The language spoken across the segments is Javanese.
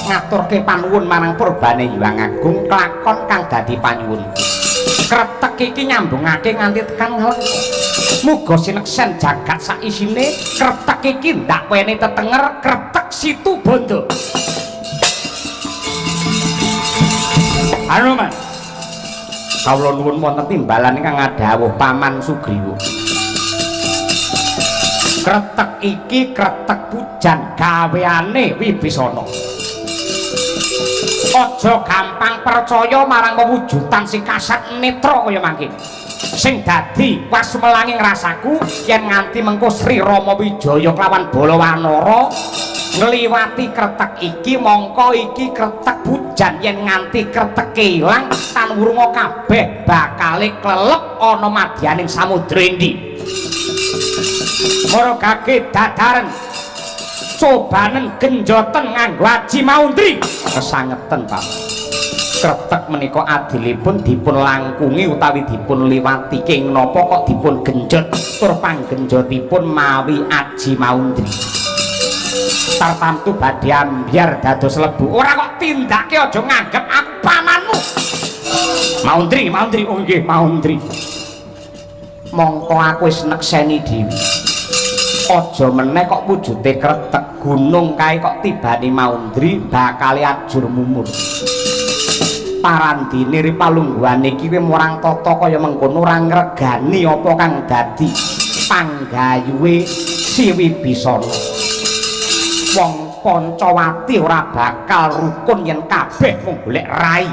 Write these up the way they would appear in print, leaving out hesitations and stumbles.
ngaturke panuwun marang purbane Hyang Agung kelakon kang dadi panyuwun. Kretek iki nyambungake nganti tekan ngalengka. Muga sineksen jagat sak isine kretek iki ndak wene tetenger kretek situ bondo. Hanuman. Kawula nuwun wonten timbalan ingkang adhawuh Paman Sugriwa. Kretek iki kretek pujan gaweane Wibisana. Aja gampang percaya marang pewujudan sing kasat netra kaya mangkene. Sing dadi wasmelanging rasaku yen nganti mengko Sri Rama Wijaya kelawan Balawanara ngliwati kretek iki mongko iki kretek pujan yen nganti kreteke ilang tan wurunga kabeh bakale klelep ana madyaning samudra endi. Maragake dadaren cobanen genjoten nganggo aji maundri kesangeten Pak. Kretek menika adilipun dipun langkungi utawi dipun liwati king napa kok dipun genjot tur panggenjotipun mawi aji maundri. Tartamtu badhe ambyar dados lebu. Ora kok tindake aja nganggep aku pamanmu. Maundri, Maundri, oh nggih Maundri. Mongko aku wis nekseni dhewe. Aja meneh kok wujude kretek gunung kae kok tibane Maundri bakal ajur mumur. Parandine ripalungguhan iki kowe murang tata kaya mengkono ora ngregani apa kang dadi panggayuhe si Wibisana. Wong Pancawati ora bakal rukun yen kabeh mung golek rai.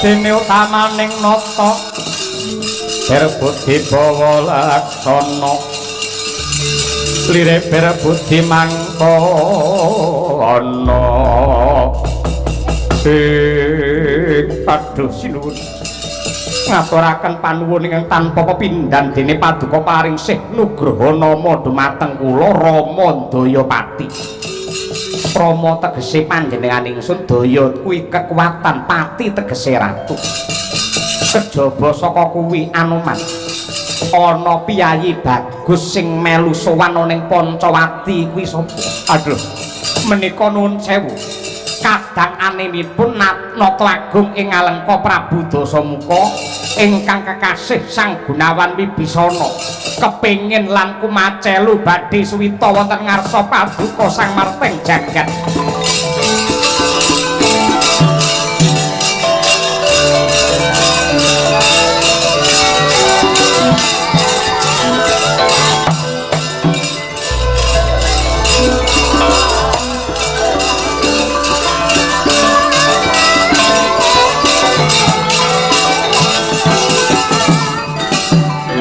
Dene utamaning nata berbudi bawa laksana lire berbudi mangkono aduh sinuwun ngaturaken panuwun ingkang tanpa pepindhan dene paduka paring sih nugraha nama dumateng kula Rama Dayapati. Rama tegese panjenengan ingsun, Daya kuwi kekuatan, Pati tegese ratu. Kejaba saka kuwi Anoman ana piyayi bagus sing melu sowan ning Pancawati kuwi sapa? Aduh, menika nuwun sewu. Kadang animipun Nata Agung ing Alengka Prabu Dasamuka ingkang kekasih Sang Gunawan Wibisana kepingin lan kumacelu badhe suwita wonten ngarsa paduka Sang Marteng Jagat.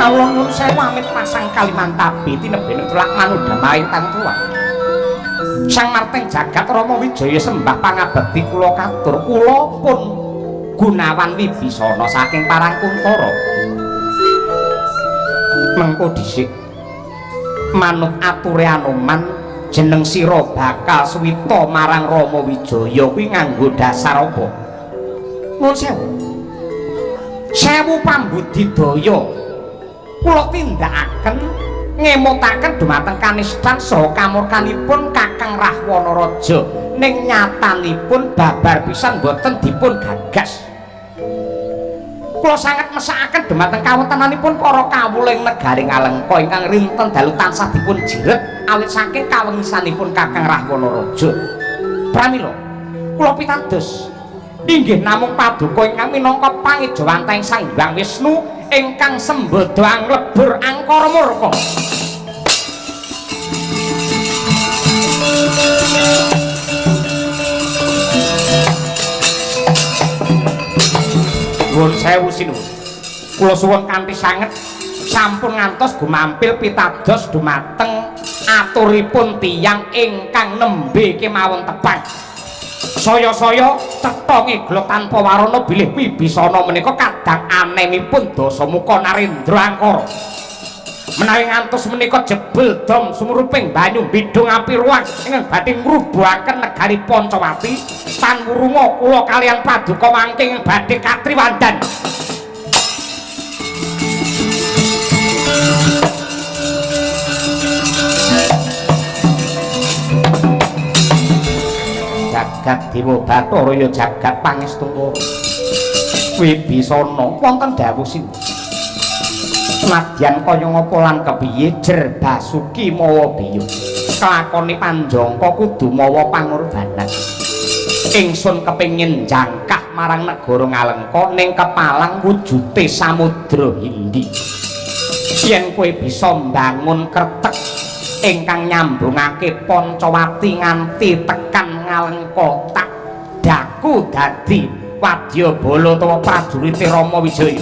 Kawula nuwun sewu amit pasang Kalimantabi tinebene tulak manudamaing tang tuwa. Sang Marteng Jagat Rama Wijaya sembah pangabekti kula katur. Kula pun Gunawan Wibisana saking Parangkuntara. Mengko dhisik manut ature Anoman jeneng sira bakal suwita marang Rama Wijaya kuwi nganggo dasar apa? Nuwun sewu. Sewu pambudidaya kula tindakaken ngemutaken dumateng kanistan saha kamurkanipun Kakang Rahwana Raja ning nyatanipun babar pisan boten dipun gagas. Kula sanget mesakaken dumateng kawontenanipun para kawuling negaring Alengka ingkang rinten dalu tansah dipun jiret awit saking kawengisanipun Kakang Rahwana Raja. Pramila kula pitados inggih namung paduka ingkang minangka pangijawantahing Sang Hyang Wisnu ingkang sembada anglebur angkara murka. Nuwun sewu sinuwun. Kula suwun kanthi sanget sampun ngantos gumampil pitados dumateng aturipun tiyang ingkang nembe kemawon tebang. Saya-saya cetha ngeglok tanpa warana bilih Wibisana menika kadang anemipun Dasamuka Narendra Angkara. menawi ngantos menika jebul dom sumuruping banyu bidung api ruang ingkang badhe ngrubuhaken negari Pancawati panwurunga kula kaliyan paduka wangking badhe katriwandan. Jagat Dewa Bathara ya jagat Pangestu Wibisana wonten dawuh sinten senadyan kaya ngapa lan kepiye jer Basuki mawa biyo kelakone Panjangka kudu mawa pangorbanan ingsun kepengin jangkah marang negara Ngalengka ning kepalang wujute samudra Hindi yen kowe bisa mbangun kretek ingkang nyambungake Pancawati nganti tekan Ngalengka tak daku dadi wadyabala utawa prajurite Rama Wijaya.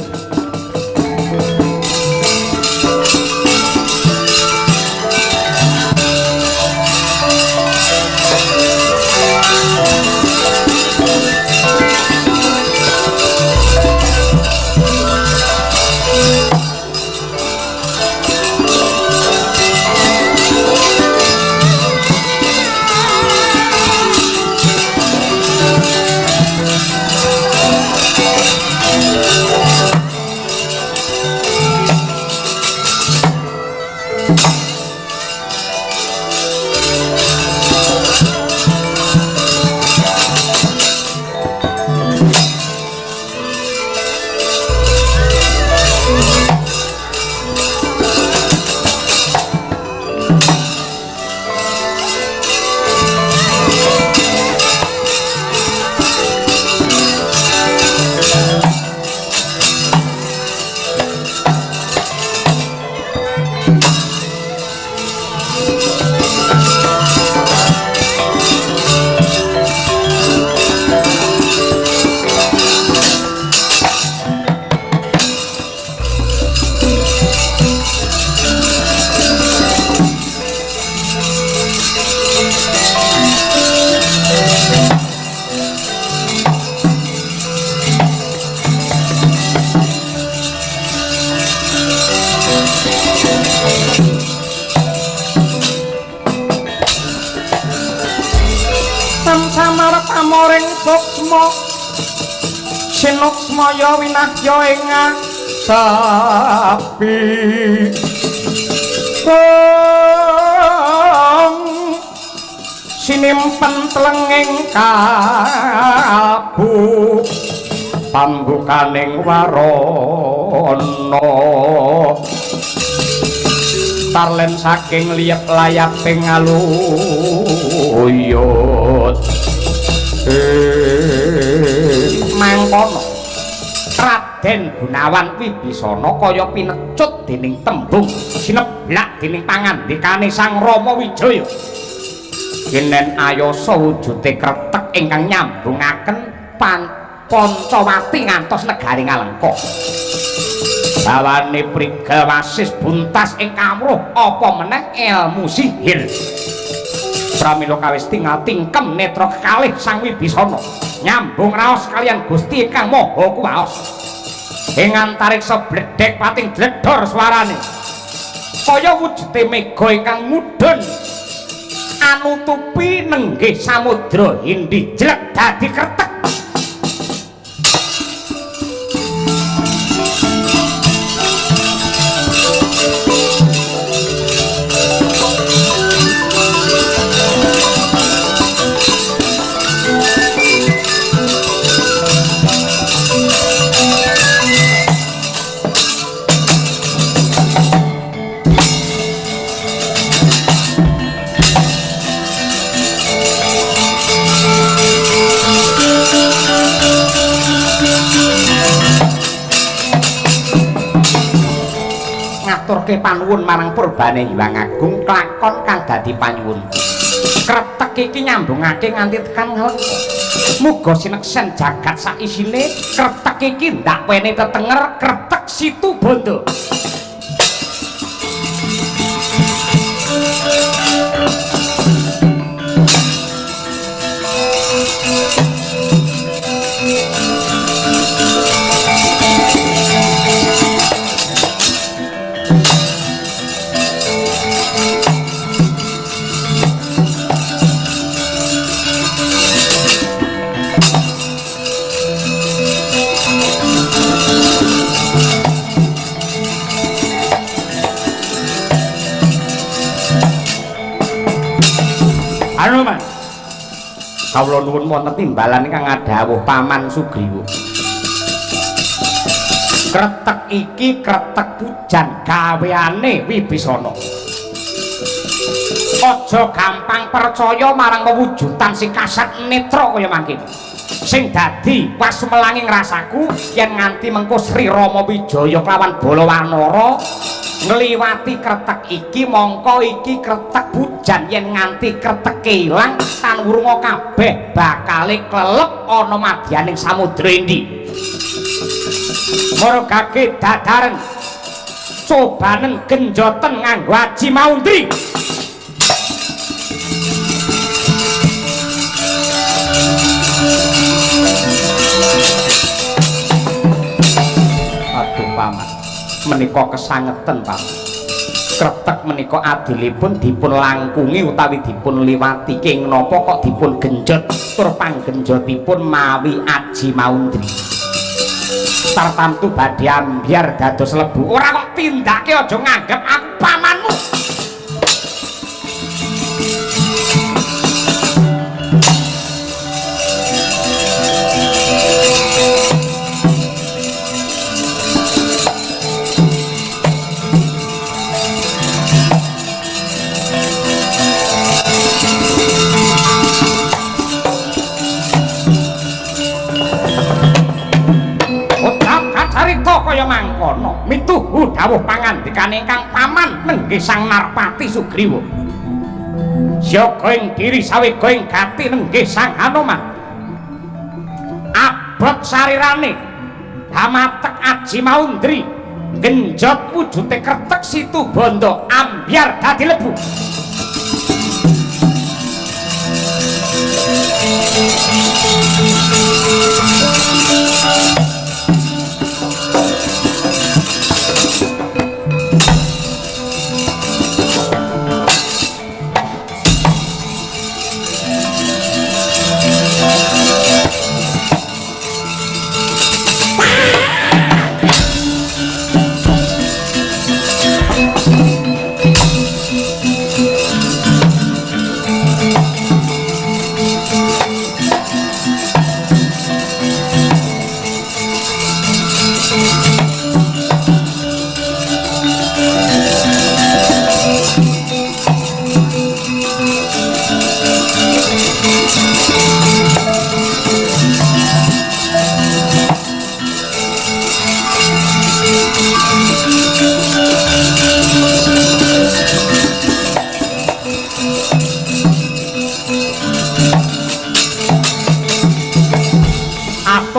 Samartamoring suksma sinuksmaya winahya ing sapi sinimpen tlenging kalbu pambukaning warana tarlen saking liyep layaping aluyut mangkono Raden Gunawan Wibisana kaya pinecut dening tembung sineblak dening pangandikane Sang Rama Wijaya kenen ayasa wujute kretek ingkang nyambungaken Pancawati ngantos negari Ngalengka bawane prigawasis buntas ing kamruh apa meneh ilmu sihir pramila kawis tinggal tingkem netra kekalih Sang Wibisana nyambung raos kalian Gusti ingkang Maha Kuwaos ing antariksa bledhek pating dledhor swarane kaya wujute mega ingkang mudhun anutupi nenggih samudra Hindi jlek dadi kretek ngaturke panuwun marang purbane Hyang Agung klakon kang dadi panyuwun kretek iki nyambungake nganti tekan Ngalengka muga sineksen jagat sak isine kretek iki ndak wene tetenger kretek situ bondo Hanuman. Kawula nuwun wonten timbalan ingkang ngadhawuh Paman Sugriwa. Kretek iki kretek pujan gaweane Wibisana. Aja gampang percaya marang kewujudan sing kasat netra kaya mangkene. Sing dadi wasmelanging rasaku yen nganti mengko Sri Rama Wijaya kelawan Balawanara ngliwati kretek iki mongko iki kretek pujan yen nganti kreteke ilang tan wurunga kabeh bakale klelep ana madyaning samudra endi. Margake dadaren cobanen genjoten nganggo aji maundri. Aduh Paman, menika kesangeten Paman. Kretek menika adilipun dipun langkungi utawi dipun liwati king napa kok dipun genjot tur panggenjotipun mawi aji maundri. Tartamtu badhe ambyar dados lebu. Ora kok tindake aja nganggep aku pamanmu. Kaya mangkono mituhu dawuh pangandikane ingkang paman nenggih Sang Narpati Sugriwa. Siyaga ing diri sawega ing gati nenggih Sang Hanuman. Abot sarirane hamatek aji maundri genjot wujute kretek situ bondo ambyar dadi lebu.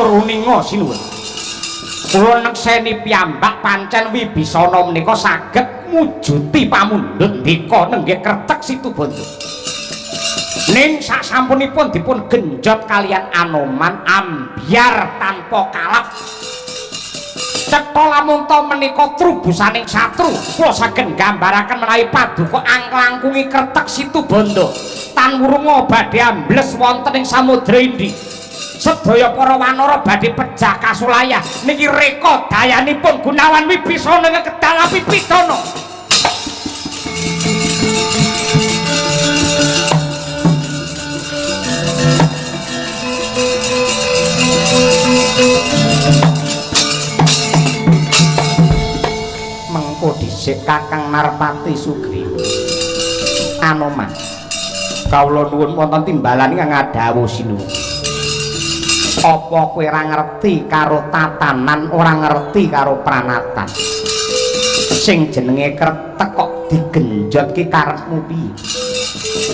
Runinga sinuwun. Kula nekseni piyambak pancen Wibisana menika saged mujuti pamundhut ndika nenggih kretek Situbanda. Ning sasampunipun dipun genjot kalian Anoman ambyar tanpa kalap. Cetha lamun ta menika trubusaning satru, kula saged nggambaraken menawi paduka angklangkungi kretek Situbanda tan wurunga badhe ambles wonten ing samudra Indi. Sedaya para wanara badhe pejah kasulaya niki reka dayanipun Gunawan Wibisana ngekedal api pidana. Mengko dhisik Kakang Narpati Sugriwa. Anoman, kawula nuwun wonten timbalan ingkang ngadhawuh sinuwun. Apa kowe ora ngerti karo tatanan, ora ngerti karo pranatan? Sing jenenge kretek kok digenjot ki karepmu piye?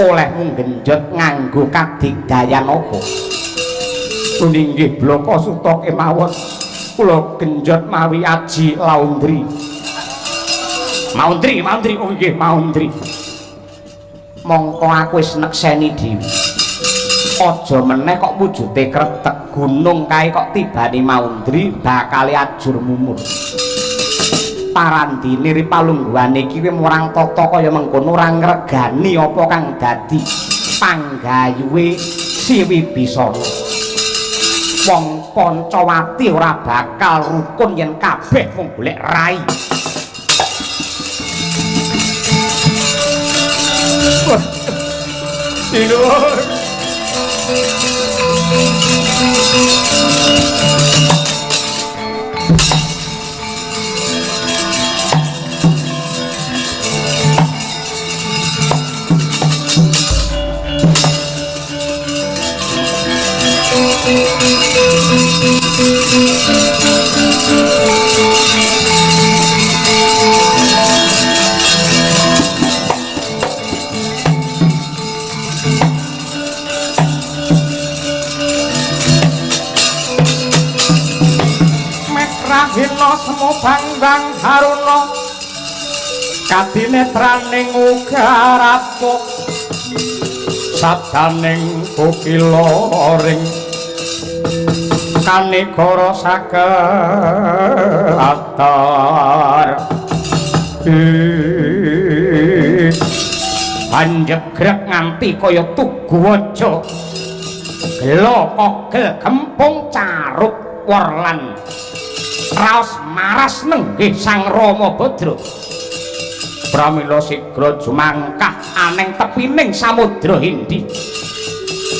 Olehmu genjot nganggo kadigdayan apa? Inggih bloko suta kemawon kula genjot mawi aji laundri. Maundri, oh nggih maundri. Mongko aku wis nekseni dhewe. Aja meneh kok wujude kretek gunung kae kok tibani maundri bakal ajur mumur. Parandine ripalungguhane iki murang tata kaya mengkono ora ngregani apa kang dadi panggayuhe si Wibisana. Wong Pancawati ora bakal rukun yen kabeh mung golek rai. Sinuwun. Hina semu banggang haruna kadinetraning uga rapuh sabdaning kukila ring kanegara sakeatar panjegrek nganti kaya tugu waja gelo kogel gempung caruk warlan raos maras nenggih Sang Rama Badra pramila sigra jumangkah aneng tepining samudra Hindi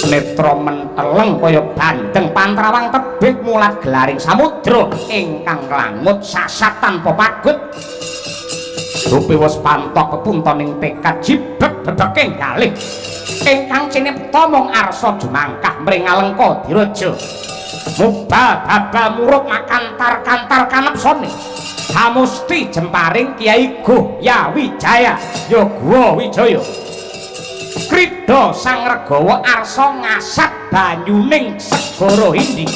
netra menteleng kaya bandeng pantrawang tebih mulat gelaring samudra ingkang langut sasat tanpa pagut rupi wis pantok pepuntoning tekad jibeg bebeke galih ingkang cinipta mung arsa jumangkah mring Alengka Diraja mubal babal murup makantar-kantar kanepsone hamusti jemparing Kiai Gohya Wijaya Yoga Wijaya krida Sang Regawa arsa ngasat banyuning segara Hindi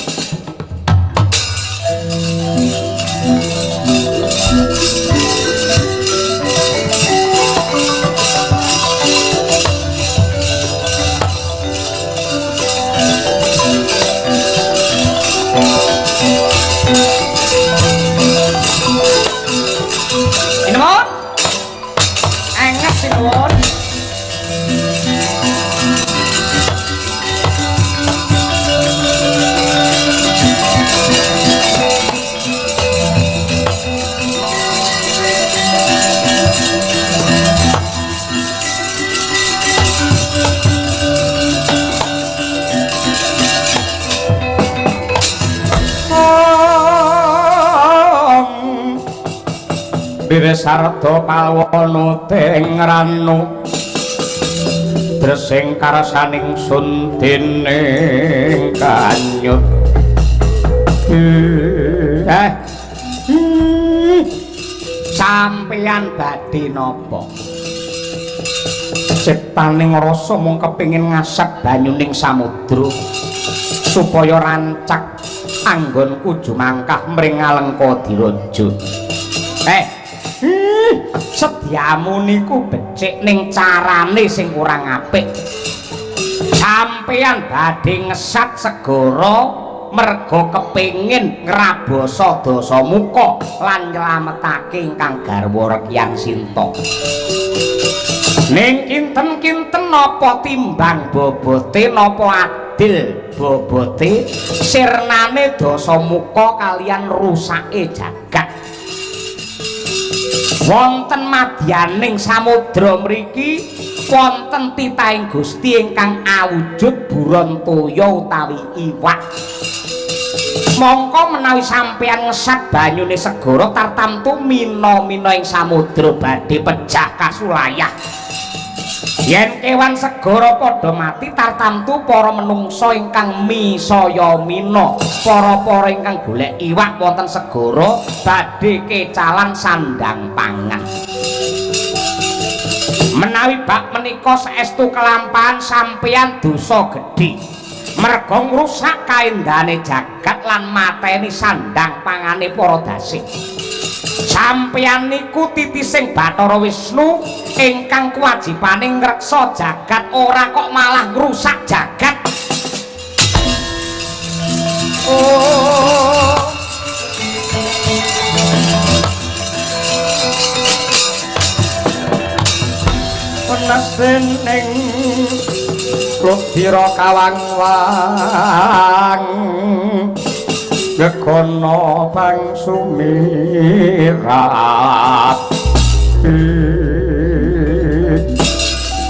Biresarta pawana teng ranu dresing karsaning sun dening kanyut sampeyan badhe napa ciptaning rasa mung kepingin ngasep banyuning samudra supaya rancak anggonku jumangkah mring Alengka Diraja sediamu niku becik ning carane sing kurang apik sampeyan badhe ngesat segara merga kepingin ngrabosa dosa muka lan nyelametake ingkang garwa Rekyang Sinta ning kinten-kinten napa timbang bobote napa adil bobote sirnane dosa muka kalian rusake jagat wonten madyaning samudra mriki wonten titahing Gusti ingkang awujud buron toya utawi iwak mongko menawi sampeyan ngesat banyune segara tartamtu mina-mina ing samudra badhe pejah kasulayah yen kewan segara padha mati tartamtu para menungsa ingkang misaya mina para-para ingkang golek iwak wonten segara badhe kecalan sandang pangan menawi bak menika saestu kelampahan sampeyan dosa gedhe merga ngrusak kaendhane jagat lan mateni sandang pangane para dasih sampeyan niku titising Bathara Wisnu ingkang kewajibane ngreksa jagat ora kok malah ngrusak jagat penesening Ludira kawang-wang gegono bang sumirat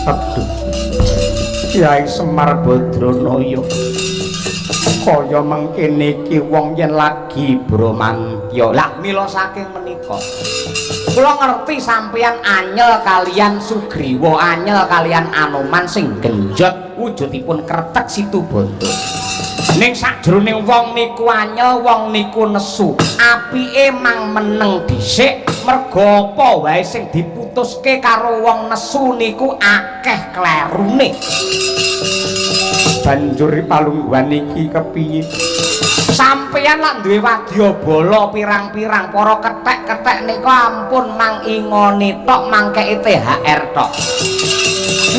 aduh Kyai Semar Badranaya kaya mengkene iki wong yen lagi bromantya. Lah mila saking menika kula ngerti sampeyan anyel kalian Sugriwa, anyel kalian Anoman sing genjot wujudipun kretek Situbanda. Ning sakjroning wong niku anyel, wong niku nesu. Apike mang meneng dhisik merga apa wae sing diputuske karo wong nesu niku akeh klerune. Banjur palungguhan iki kepiye? Sampeyan lak duwe wadyabala pirang-pirang para kethek-kethek nika ampun mang ingoni tok mangkeki THR tok.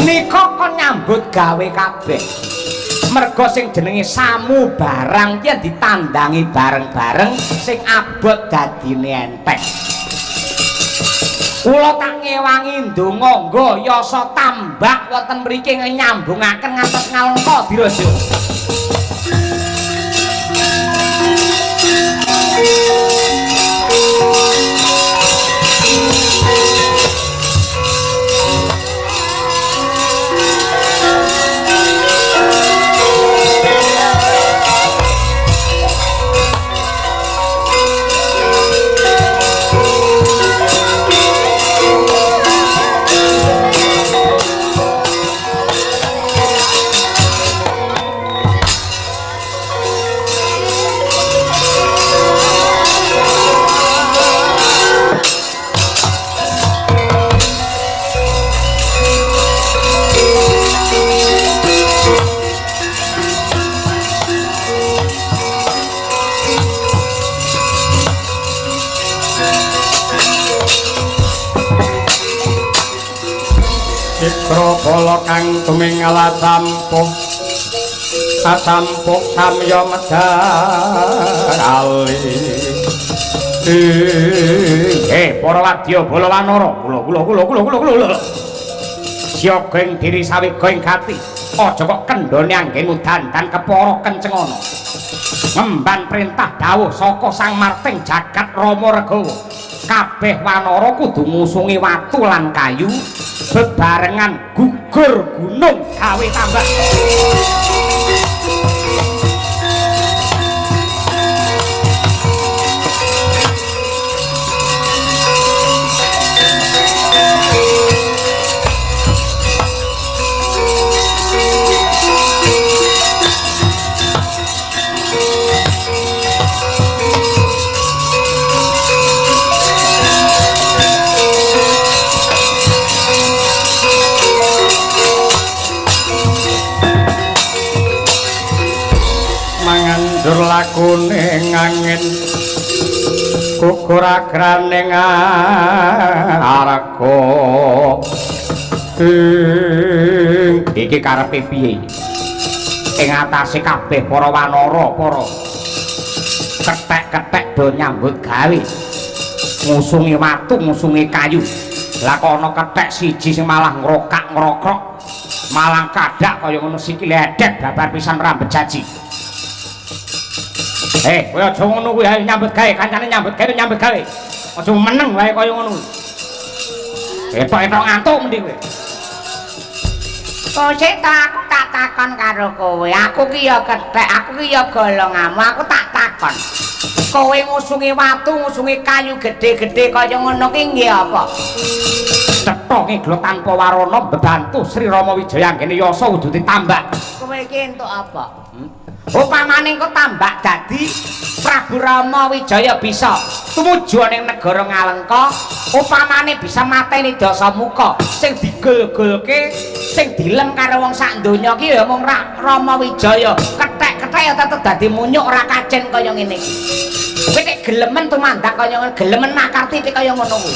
Nika kon nyambut gawe kabeh. Merga sing jenenge samu barang yen ditandangi bareng-bareng sing abot dadine enteng. Kula tak ngewangi ndonga nggo yasa tambak wonten mriki nyambungaken ngantos ngalengka diraja. Bala kang tuminggal atampuh samya medali para wadya bala wanara kula siaga ing diri sawega ing gati aja kok kendhone anggenmu dandan kepara kencengana ngemban perintah dawuh saka Sang Marting Jagat Rama Regawa kabeh wanara kudu ngusungi watu lan kayu bebarengan gugur gunung gawe tambah. Mangandur lakune angin kukur agraning arga iki karepe piye ing atase kabeh para wanara para kethek-kethek do nyambut gawe ngusungi watu ngusungi kayu lah kono kethek siji sing malah ngrokak-ngrokok malah kadak kaya ngono sikile edek babar pisan rambet jaji. Kowe aja ngono kuwi ayo nyambut gawe kancane nyambut gawe aja meneng wae kaya ngono etok-etok ngantuk mendhi kowe sik aku tak takon karo kowe aku ki ya kethek aku ki ya golonganmu aku tak takon kowe ngusungi watu ngusungi kayu gede-gede kaya ngono ki nggih apa cetonge glo tanpa warana bebantu Sri Rama Wijaya anggene yasa wujude tambak kowe iki entuk apa upamane engko tambak dadi Prabu Rama Wijaya bisa tumuju ning negara Ngalengka upamane bisa mateni Dasamuka sing digol-golke sing dilem karo wong sak donya ki ya mung Rama Wijaya kethek-kethek ya tetep dadi munyuk ora kacen kaya ngene iki kowe nek gelemen tumandak kaya ngono gelemen nakarti kaya ngono kuwi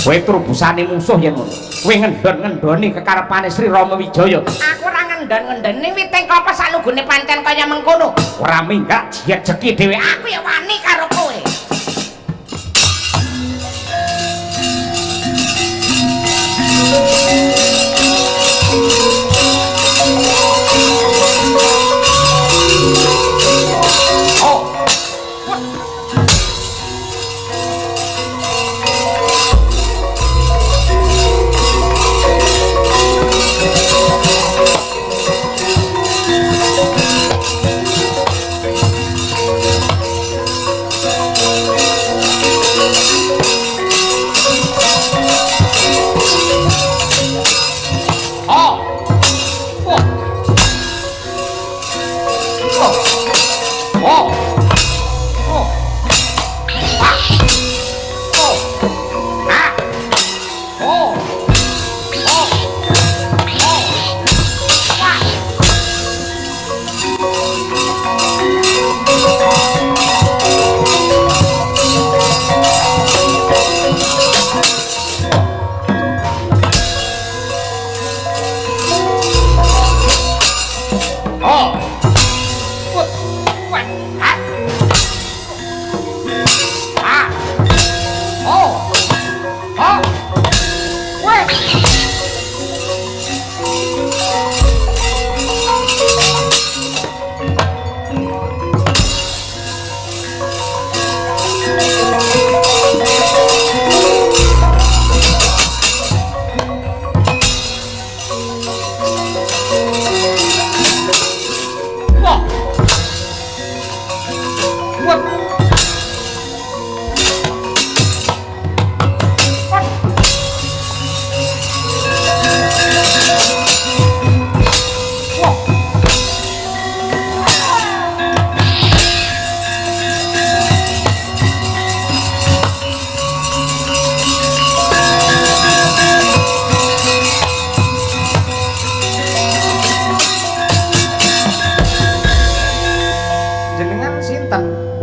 kowe trubusane musuh yen ngono kowe ngendon-ngendoni kekarepane Sri Rama Wijaya aku ora ngendon-ngendoni witing klapa salugune pancen kaya mengkono ora minggat jiet jeki dhewe aku ya wani karo kowe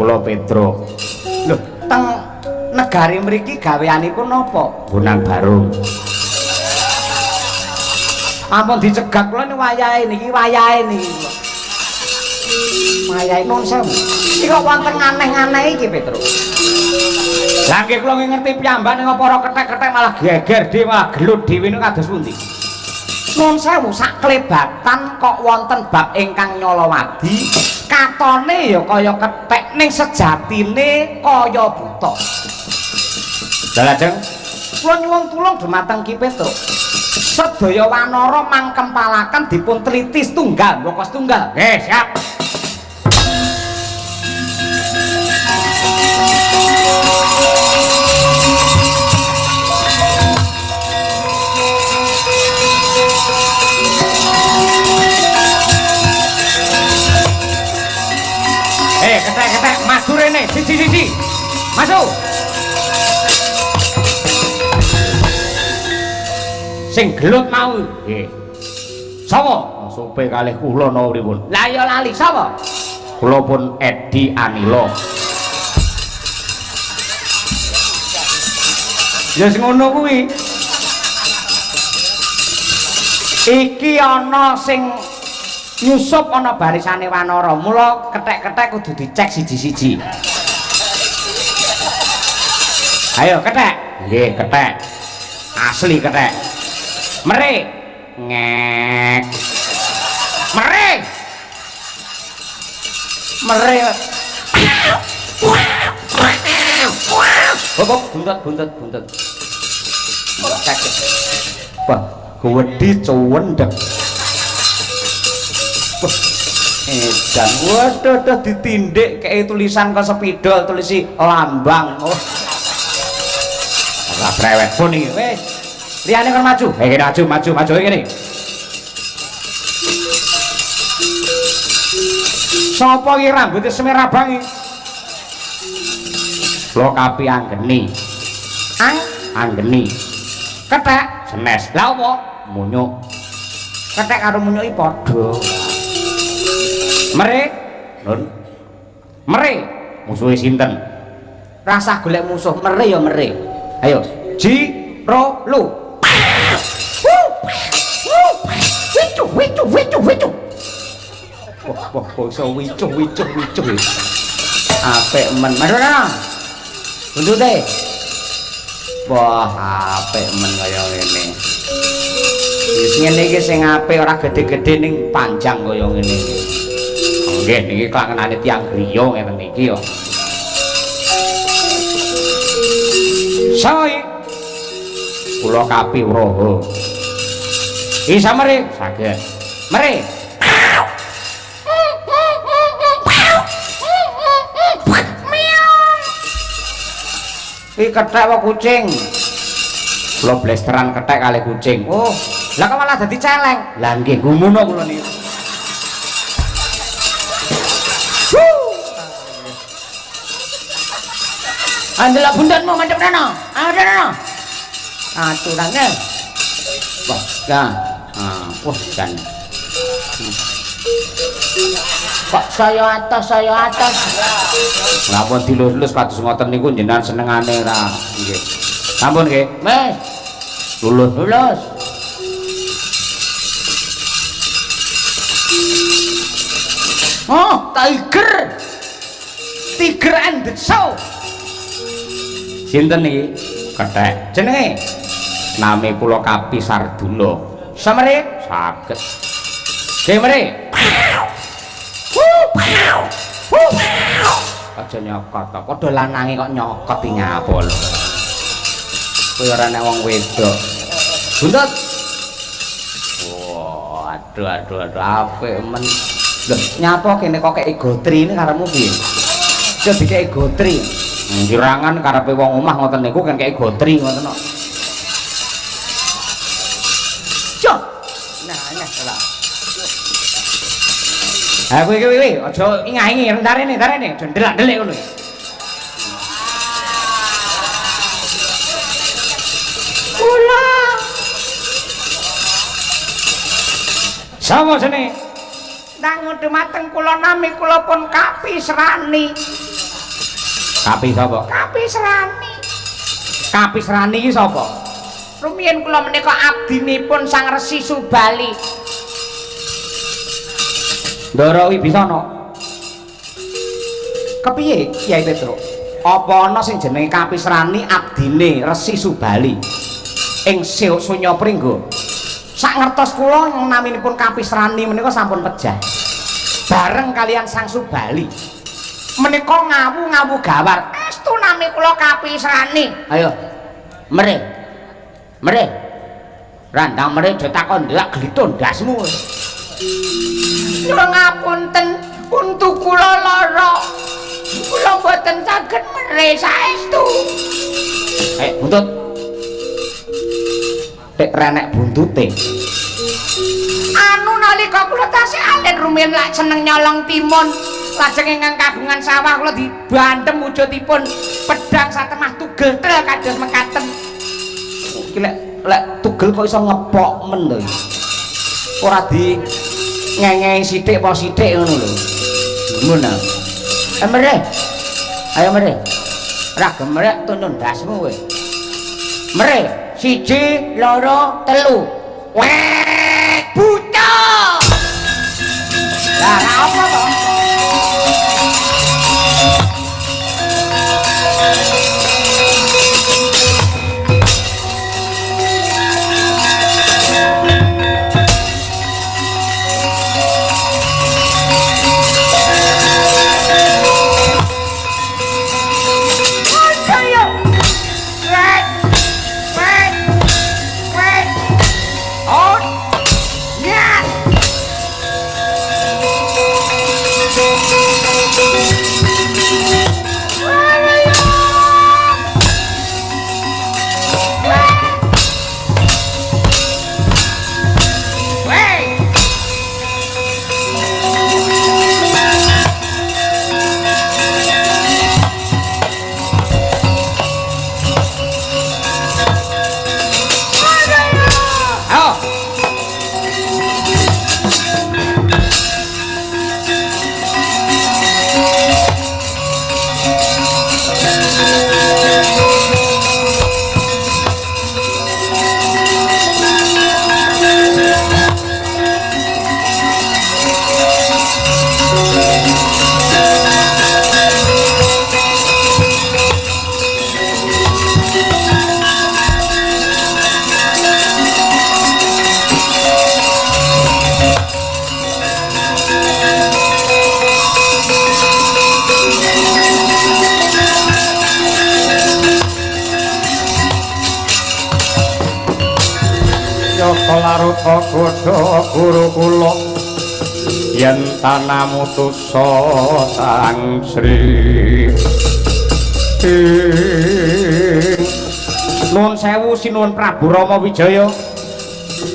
Kula Pedro. Lho, teng negari mriki gaweanipun napa? Bonang Barung. Ampun dicegat kula ni wayahe niki, wayahe niki. Wayahe nuwun sewu. Iki kok wonten aneh-aneh iki, Pedro. Lah nggih kula ngerti piyambak ning para kethek-kethek malah geger dhewe, malah gelut dhewe niku kados pundi? Nuwun sewu sak klebatan kok wonten bab ingkang nyolowadi. Katone ya kaya kethek ning sejatine kaya buta. Lah lajeng kula nyuwun tulung dumateng Ki Petruk. Sedaya wanara mangkempalaken dipun teliti setunggal, mboko setunggal. Nggih, siap. Ketek-ketek maju rene, siji-siji. Maju. Sing gelut mau. Nggih. Sapa? Supe kalih kula napa pripun? Lah ya lali sapa? Kula pun Edi Anila. Ya sing ngono kuwi. Iki ana sing nyusup ana barisane wanara. Mula kethek-kethek kudu dicek siji-siji. Ayo kethek. Nggih, kethek. Asli kethek. Merik. Ngek. Merik. Merik. Bobok buntut. Cek. Wah, gede cuwendek. Dan waduh ditindik kayak tulisan ke spidol tulisi lambang. Oh, ora brewet pun iki. Wis, liyane kan maju. Maju ngene. Sapa iki rambute semerah bangi? Lokapi Anggeni. Anggeni. Kethek senes. Lah apa? Munyuk. Kethek karo munyuk iki padha. Mere, Nun. Mere, musuhe sinten? Rasah golek musuh, mere ya mere. Ayo, Ji Ro Lu. Wicu. Wah, iso wicu. Apik men. Madona. Buntute. Wah, apik men kaya ngene. Wis ngene iki sing apik ora gede-gede ning panjang kaya ngene iki. Nggih niki klangenane tiyang griya ngeten niki ya. Sae kula kapiwraha. Isa mrih saged. Mrih. Iki kethek wae kucing. Kula blesteran kethek kalih kucing. Oh, lah kok malah dadi celeng. Lah nggih gumuno kula niki. Andela bundatmu madhep rene. Ada rene. Aturane. Wah, ya. Wah, kan. Pak saya atas. Lampun dilulus kados ngoten niku jenengan senengane ra. Nggih. Sampun nggih. Wis. Lulus. Oh, Tiger and the Show. Sinten niki? Kethek. Jenenge? Nami kula Kapi Sardula. Samare saged. Nggih mrih. Aja nyokot to. Padha lanange kok nyokot iki ngapa lho. Kowe ora nek wong wedok. Buntut. Wah, aduh apik men. Lho, nyapa kene kok kek gotri ini karemu piye? Aja dikei gotri. Ngirangan karepe wong omah ngoten niku kan kei gotri ngoten kok. Jo. Nah, lah. Ha kowe aja ingah-ingi rentarene aja ndelak-ndelik ngono. Kula. Sama sene. Nang dumateng kula nami kula pun Kapisrani. Kapi sapa? Kapisrani. Kapisrani iki sapa? Rumiyin kula menika abdinipun Sang Resi Subali. Ndara Wibisana. Kepiye Kyai Petruk? Apa ana sing jenenge Kapisrani abdine Resi Subali ing Sunya Pringgo? Sak ngertos kula naminipun Kapisrani menika sampun pejah. Bareng kalian Sang Subali. Menika ngawu gawar. Estu nami kula Kapisrani. Ayo. Mrih. Randang mrih do takon ndelak glithun ndasmu. Nyuwun ngapunten, untu kula lara. Kula mboten saged mrih saestu. Buntut. Tek renek buntute. Anu nalika kula tasih alit rumiyin lak seneng nyolong timun, lajeng ingkang kagungan sawah kula dibantem wujudipun pedang satemah tugel tel kados mekaten. Iki lek tugel kok iso ngepok men lho. Ora di ngengei sithik apa sithik ngono lho. Ngono. Mrih. Ayo mrih. Ra gemrek tunun dasmu kowe. Mrih. 1 2 3 weh buta lah apa to Laruta godha guru kula yen tanamutusa Sang Sri Nuwun sewu sinuwun Prabu Rama Wijaya.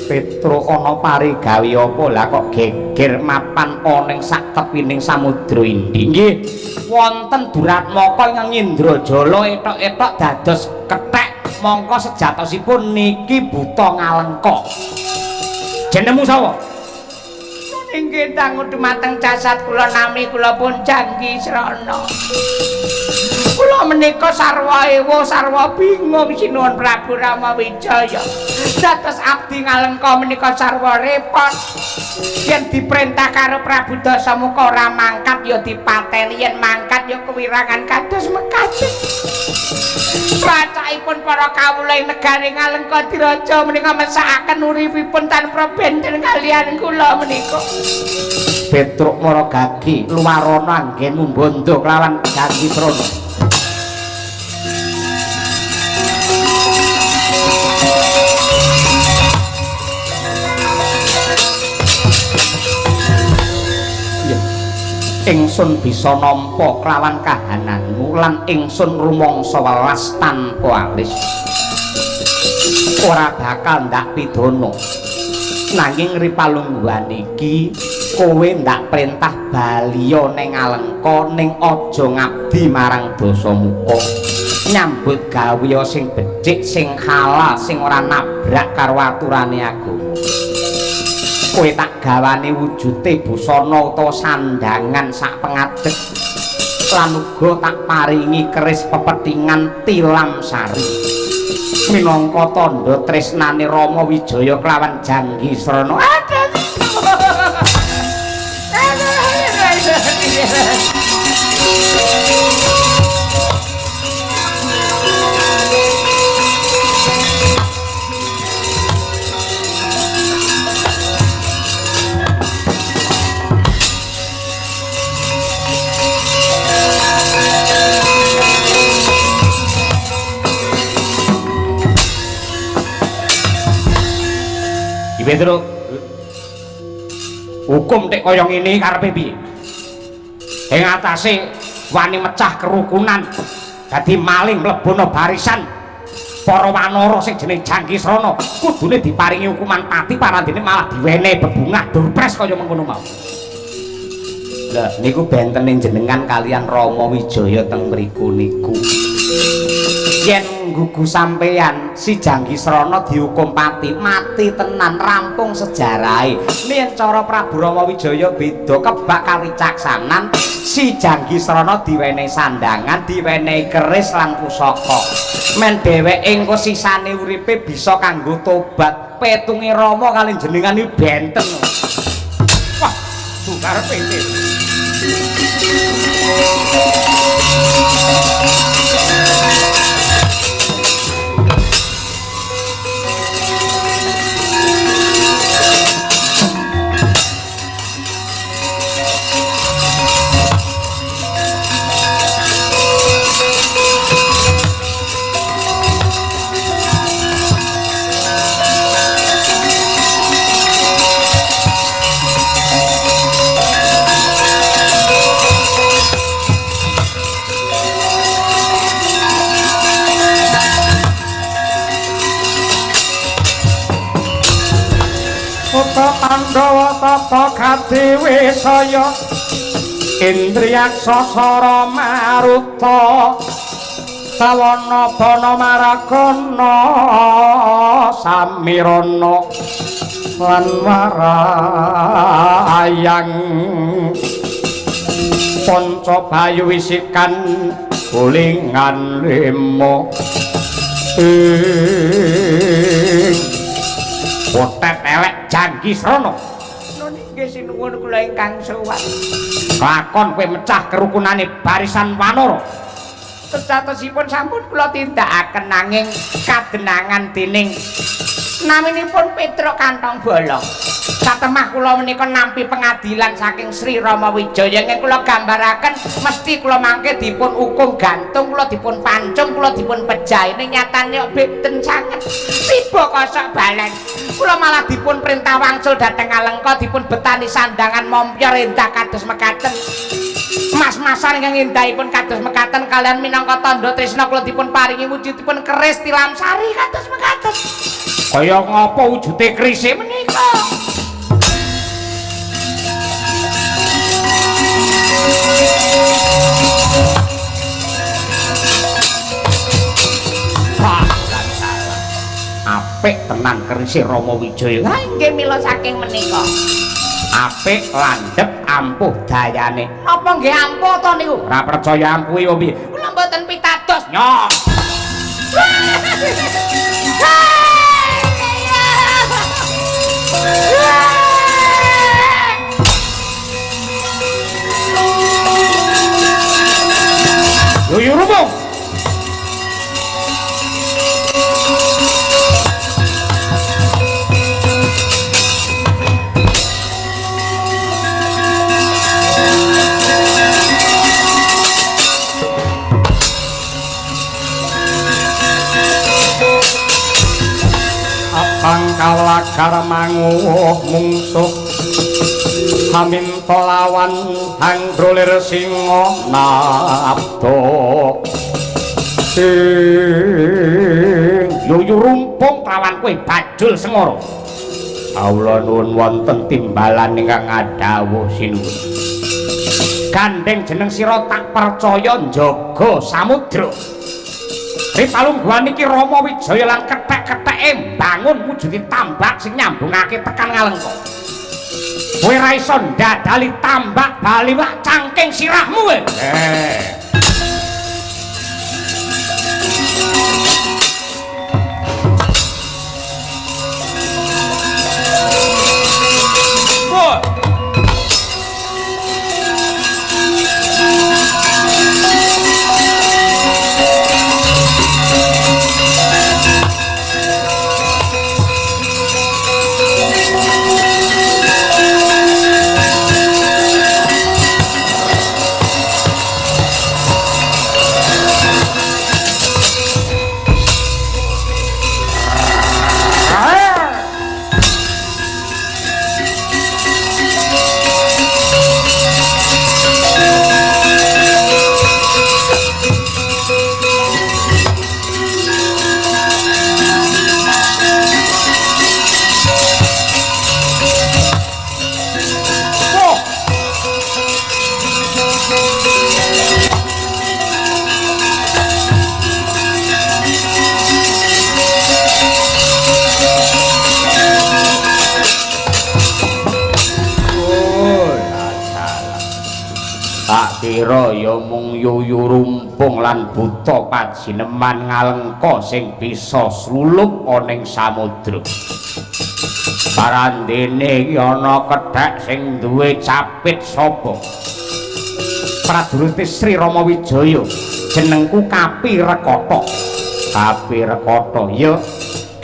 Petruk ana parigawe apa lah kok geger mapan ana ing sak tepining samudra Indi. Nggih, wonten Duratmaka ingkang Indrajala etok-etok dados kethek mongko sejatosipun niki buta ngalengka. Jenengmu sapa? Inggih dangu dumateng jasad kula nami kula pun Janggi Srana. Kula menika sarwa ewa sarwa bingung sinuwun Prabu Rama Wijaya. Dados abdi ngalengka menika sarwa repot. Yen diperintah karo Prabu Dasamuka ora mangkat ya dipateni, yen mangkat ya kewirangan kados mekaten. Pacakipun para kawula ing negari Ngalengka Diraja menika mesakaken uripipun tanpa benten kaliyan kula menika. Petruk Maragagi luwarana anggen mbondo kelawan Janggi Srana. ingsun bisa nampa kelawan kahananmu lan ingsun rumangsa welas tanpa alis ora bakal ndak pidana nanging ripalungguhan iki kowe ndak perintah baliya ning Alengka ning aja ngabdi marang Dasamuka nyambut gawe sing becik sing halal sing ora nabrak karo aturane agama kowe tak gawane wujute busana utawa sandangan sak pengadeg lan uga tak paringi keris pepetingan tilam sari minangka tandha tresnane Rama Wijaya kelawan Janggisrana Pedro hukum tek kaya ngene karepe piye ing atase wani mecah kerukunan dadi maling mlebono barisan para wanara sing jeneng Janggisrana kudune diparingi hukuman pati parandene malah diwenehi bebungah durpres kaya mengkono mau lha niku bentene jenengan kalian Rama Wijaya teng mriku niku yen nggugu sampeyan si Janggisrana dihukum mati tenan rampung sejarahe yen cara Prabu Rama Wijaya beda kebak kawicaksanan si Janggisrana diwenehi sandangan diwenehi keris lan pusaka men dheweke engko sisane uripe bisa kanggo tobat petunge Rama kali jenengan iki benten wah sukar pete Pandhawa tata kadewe saya Indriyaksasara maruta sawana bana maragana samirana lan warayang panca bayu wisikan kulingan lemo Potet elek Janggisrana. Nggih sinuwun kula ingkang sowan. Lakon kowe mecah kerukunane barisan wanara. Sejatosipun sampun kula tindakaken nanging kadenangan dening naminipun Petruk Kantong Bolong. Satemah kula menika nampi pengadilan saking Sri Rama Wijaya ingkang kula gambaraken mesti kula mangke dipun hukum gantung, kula dipun pancung, kula dipun pejahi ning nyatane beten sanget. Tiba kosok balen. Kula malah dipun perintah wangsul dhateng Alengka dipun betani sandangan mompyor endah kados mekaten. Mas-masan ingkang endahipun kados mekaten kalian minangka tandha tresna kula dipun paringi wujudipun keris tilam sari kados mekaten. Kaya ngapa wujude kerise menika? Apik tenan kerise Rama Wijaya. Lah nggih mila saking menika. Apik landhep ampuh dayane. Napa nggih ampuh to niku? Ora percaya ampuhi opo piye? Kula mboten pitados. Nyok. Yo rubung. Pangkalagar manguwuh mungsuh Maminta lawan anggrolir singa nabdo yuyu rumpung lawan kowe bajul sengara kawula nuwun wonten timbalan ingkang adhawuh sinuwun gandeng jeneng sira tak percaya njaga samudra ripalungguhan iki Rama Wijaya lan kethek-ketheke bangun wujudi tambak sing nyambungake tekan Ngalengka kowe ra iso ndadali tambak baliwak cangking sirahmu kowe kira ya mung yuyu rumpung lan buta pajineman Ngalengka sing bisa slulup ana ing samudra parandene iki ana kethek sing duwe capit sapa Prajurit Sri Rama Wijaya jenengku Kapirekata Kapirekata ya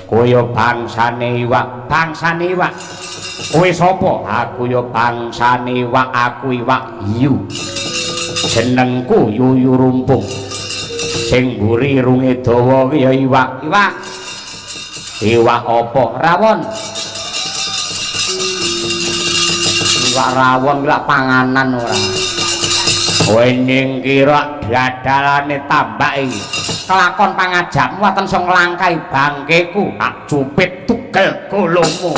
kowe ya bangsane iwak kowe sapa aku ya bangsane iwak aku iwak hiu jenengku yuyu rumpung sing mburi irunge dawa ya iwak apa rawon iwak rawon lak panganan ora kowe ning kira dadalane tambak iki kelakon pangajapmu waten sing nglangkai bangkeku tak cupit tugel golongmu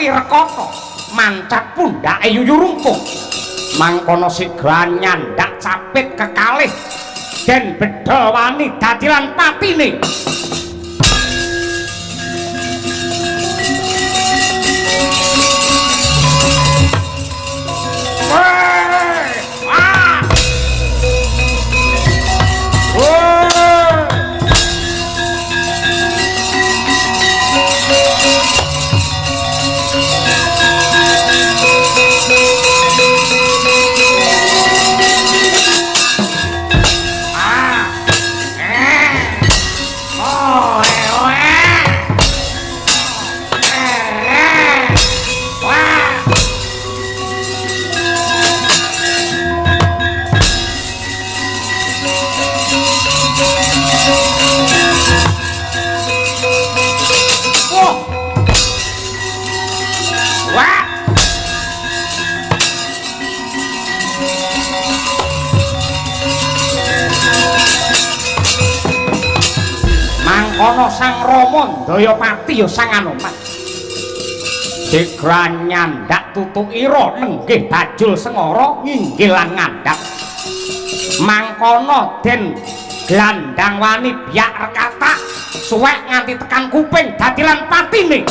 Rekata mancat pundhake Yuyurungkung mangkono sigra nyandak capit kekalih den bedol wani dadi lan patine ana Sang Rama Dayapati ya Sang Anoman sigra nyandak tutukira nenggih bajul sengara nginggil lan ngandhap mangkono den glandang wani biak rekata suwek nganti tekan kuping dadi lan patine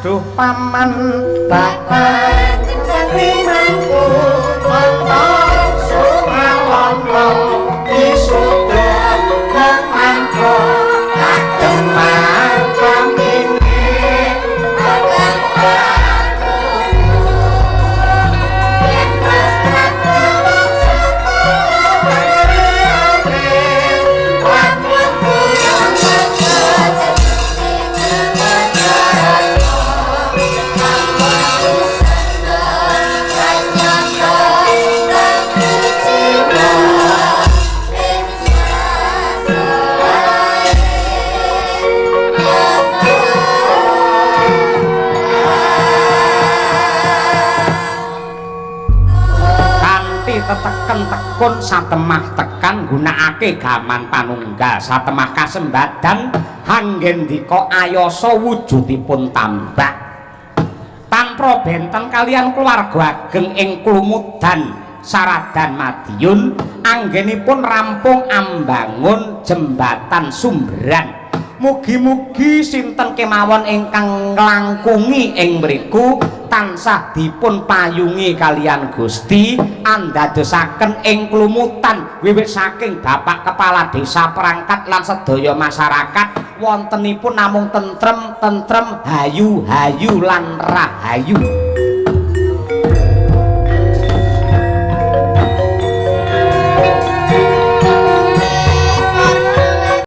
aduh paman bapak kencangku montong sumawon disudut kemangko tak demam pamine teteken tekun satemah tekan gunakake gaman panunggal satemah kasembadan hanggendika ayasa wujudipun tambak tanpa benten kalian keluarga ageng ing Klumudan Saradan Madiun anggenipun rampung ambangun jembatan Sumberan mugi-mugi sinten kemawon ingkang nglangkungi ing mriku tansah dipun payungi kalian Gusti andadosaken ing Klumutan wiwit saking Bapak Kepala Desa perangkat lan sedaya masyarakat wontenipun namung tentrem hayu lan rahayu.